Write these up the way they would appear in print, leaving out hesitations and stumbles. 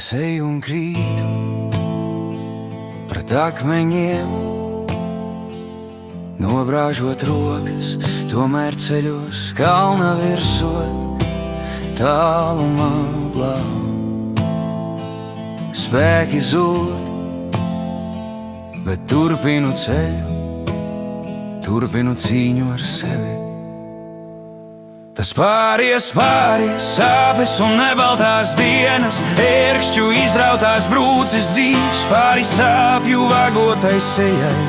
Es eju un krītu pret akmeņiem, nobrāžot rokas, tomēr ceļos kalna virsot, tālumā blāv. Spēki zūd, bet turpinu ceļu, turpinu cīņu ar sevi. Tas pāries, sāpes un nebaltās dienas, ērkšķu izrautās brūces dzīves, pāri sāpju vagotai sejai.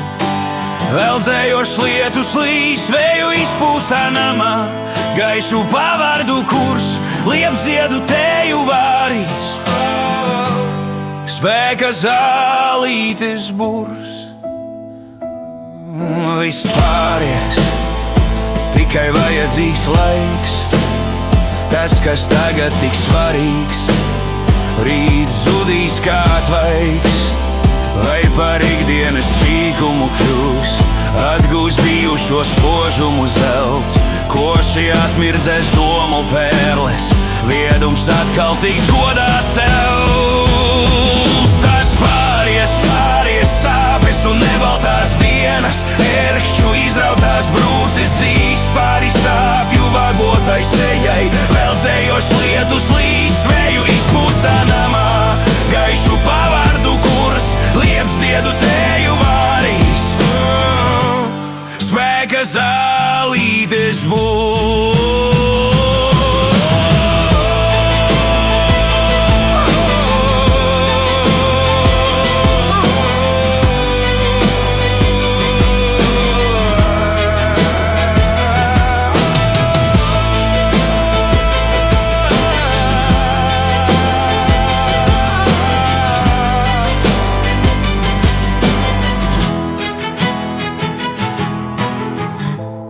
Veldzējošs lietus līs, vēju izpūstā namā, gaišu pavardu kurs, liepziedu tēju vārīs. Spēka zālītes burs, viss pāries, tikai vajadzīgs laiks, tas, kas tagad tik svarīgs, rīt zudīs kā tvaiks, vai par ikdienas sīkumu kļūs, atgūs bijušo spožumu zelts, koši atmirdzēs domu pērles, viedums atkal tiks godā celts. Tas pāries, sāpes un nebaltās dienas, ērkšķu izrautās brūces dzīs, pāri sāpju vagotai sejai, veldzējošs lietus līs, vēju izpūstā namā, gaišu pavardu kurs, liepziedu tēju vārīs. Spēka zālītes būs.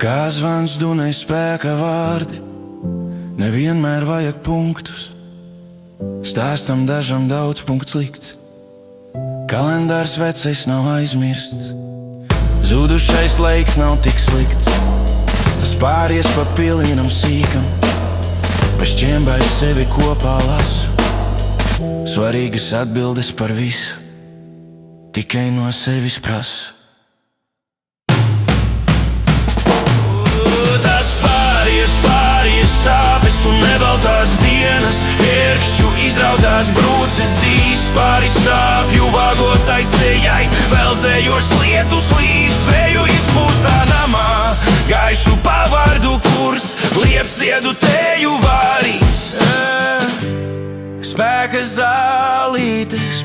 Kā zvans Dunai spēka vārdi, nevienmēr vajag punktus, stāstam dažam daudz punkts likts, kalendārs vecais nav aizmirsts, zudušais laiks nav tik slikts, tas pāries pa pilīnam sīkam, pa šķiembai sevi kopā lasu, svarīgas atbildes par visu, tikai no sevis prasu. Sāpes un nebaltās dienas, ērkšķu izrautās brūces dzīs, pāri sāpju vagotai sejai, veldzējošs lietus līs, vēju izpūstā namā, gaišu pavardu kurs, liepziedu tēju vārīs. Spēka zālītes